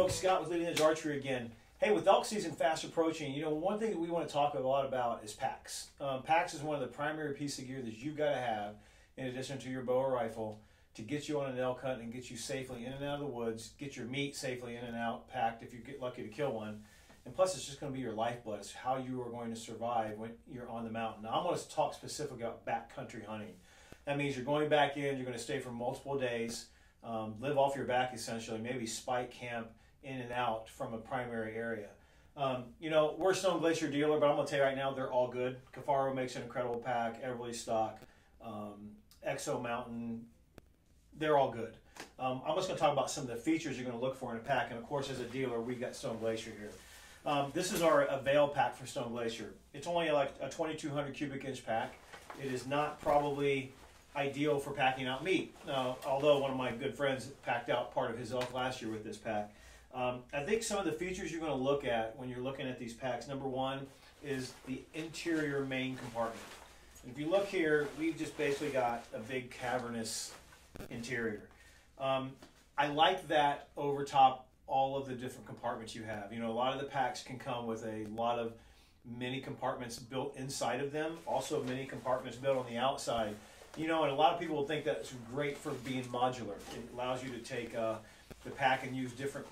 folks, Scott with Leading Edge Archery again. Hey, with elk season fast approaching, you know, one thing that we want to talk a lot about is packs. Packs is one of the primary pieces of gear that you've got to have in addition to your bow or rifle to get you on an elk hunt and get you safely in and out of the woods, get your meat safely in and out packed if you get lucky to kill one. And plus, it's just going to be your lifeblood. It's how you are going to survive when you're on the mountain. Now, I'm going to talk specifically about backcountry hunting. That means you're going back in, you're going to stay for multiple days, live off your back essentially, maybe spike camp in and out from a primary area. You know, we're a Stone Glacier dealer, but I'm going to tell you right now, they're all good. Cafaro makes an incredible pack, Everly stock, Exo Mountain, they're all good. I'm just going to talk about some of the features you're going to look for in a pack, and of course, as a dealer, we've got Stone Glacier here. This is our Avail pack for Stone Glacier. It's only like a 2,200 cubic inch pack. It is not probably ideal for packing out meat. Although one of my good friends packed out part of his elk last year with this pack. I think some of the features you're going to look at when you're looking at these packs, number one is the interior main compartment. And if you look here, we've just basically got a big cavernous interior. I like that over top all of the different compartments you have. You know, a lot of the packs can come with a lot of mini compartments built inside of them, also mini compartments built on the outside. You know, and a lot of people will think that's great for being modular. It allows you to take the pack and use different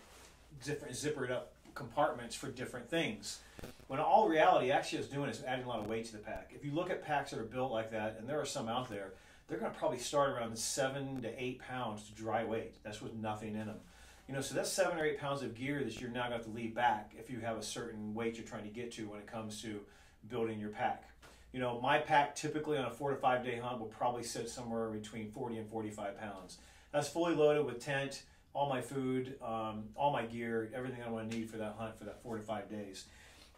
zippered up compartments for different things. When all reality actually is doing is adding a lot of weight to the pack. If you look at packs that are built like that, and there are some out there, they're going to probably start around 7 to 8 pounds to dry weight. That's with nothing in them. You know, so that's 7 or 8 pounds of gear that you're now going to have to leave back if you have a certain weight you're trying to get to when it comes to building your pack. You know, my pack typically on a 4 to 5 day hunt will probably sit somewhere between 40 and 45 pounds. That's fully loaded with tent, all my food, all my gear, everything I want to need for that hunt for that 4 to 5 days.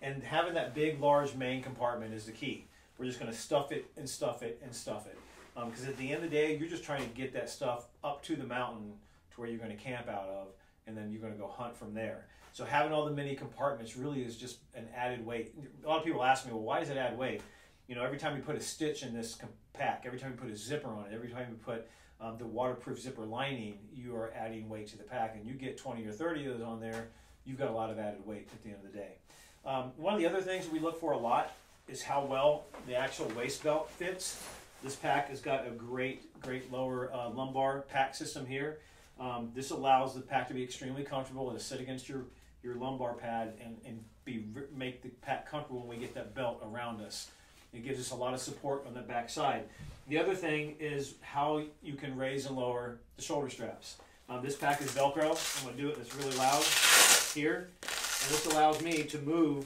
And having that big, large main compartment is the key. We're just going to stuff it and stuff it and stuff it. Because at the end of the day, you're just trying to get that stuff up to the mountain to where you're going to camp out of, and then you're going to go hunt from there. So having all the mini compartments really is just an added weight. A lot of people ask me, well, why does it add weight? You know, every time you put a stitch in this pack, every time you put a zipper on it, every time you put the waterproof zipper lining, you are adding weight to the pack. And you get 20 or 30 of those on there, you've got a lot of added weight at the end of the day. One of the other things that we look for a lot is how well the actual waist belt fits. This pack has got a great lower lumbar pack system here. This allows the pack to be extremely comfortable and to sit against your lumbar pad and make the pack comfortable when we get that belt around us. It gives us a lot of support on the back side. The other thing is how you can raise and lower the shoulder straps. This pack is Velcro. I'm going to do it. It's really loud here. And this allows me to move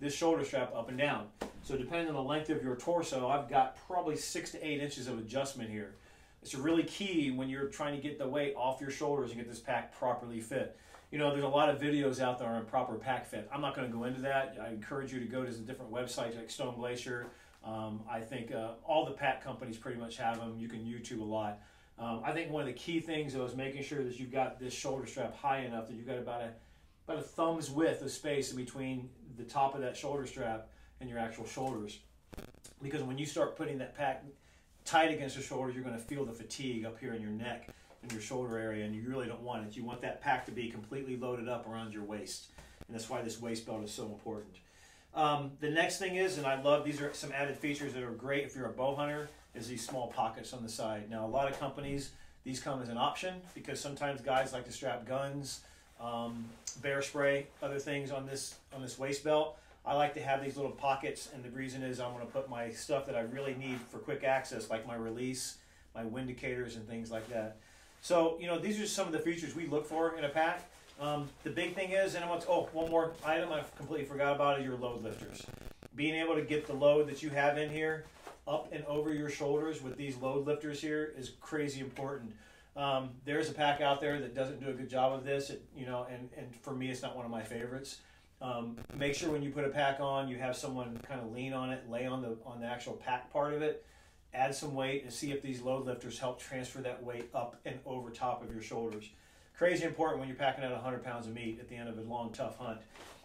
this shoulder strap up and down. So depending on the length of your torso, I've got probably 6 to 8 inches of adjustment here. It's really key when you're trying to get the weight off your shoulders and get this pack properly fit. You know, there's a lot of videos out there on proper pack fit. I'm not going to go into that. I encourage you to go to some different websites like Stone Glacier. I think all the pack companies pretty much have them. You can YouTube a lot. I think one of the key things, though, is making sure that you've got this shoulder strap high enough that you've got about a thumb's width of space in between the top of that shoulder strap and your actual shoulders. Because when you start putting that pack tight against your shoulders, you're going to feel the fatigue up here in your neck and your shoulder area, and you really don't want it. You want that pack to be completely loaded up around your waist, and that's why this waist belt is so important. The next thing is, and I love, these are some added features that are great if you're a bow hunter, is these small pockets on the side. Now, a lot of companies, these come as an option because sometimes guys like to strap guns, bear spray, other things on this waist belt. I like to have these little pockets, and the reason is I'm going to put my stuff that I really need for quick access, like my release, my wind indicators, and things like that. So, you know, these are some of the features we look for in a pack. The big thing is, and one more item I completely forgot about is your load lifters. Being able to get the load that you have in here up and over your shoulders with these load lifters here is crazy important. There's a pack out there that doesn't do a good job of this, you know, and for me, it's not one of my favorites. Make sure when you put a pack on, you have someone kind of lean on it, lay on the actual pack part of it, add some weight, and see if these load lifters help transfer that weight up and over top of your shoulders. Crazy important when you're packing out 100 pounds of meat at the end of a long, tough hunt.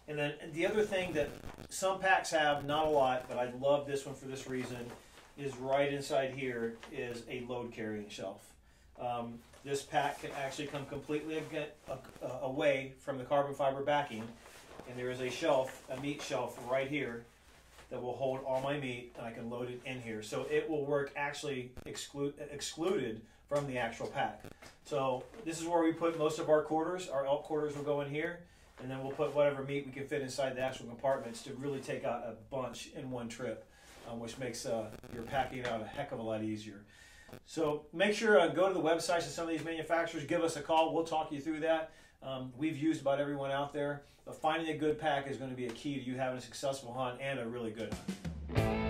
And then the other thing that some packs have, not a lot, but I love this one for this reason, is right inside here is a load carrying shelf. This pack can actually come completely away from the carbon fiber backing, and there is a shelf, a meat shelf right here that will hold all my meat, and I can load it in here. So it will work actually excluded from the actual pack. So this is where we put most of our quarters. Our elk quarters will go in here, and then we'll put whatever meat we can fit inside the actual compartments to really take out a bunch in one trip, which makes your packing out a heck of a lot easier. So make sure go to the websites of some of these manufacturers, give us a call, we'll talk you through that. We've used about everyone out there, but finding a good pack is going to be a key to you having a successful hunt and a really good hunt.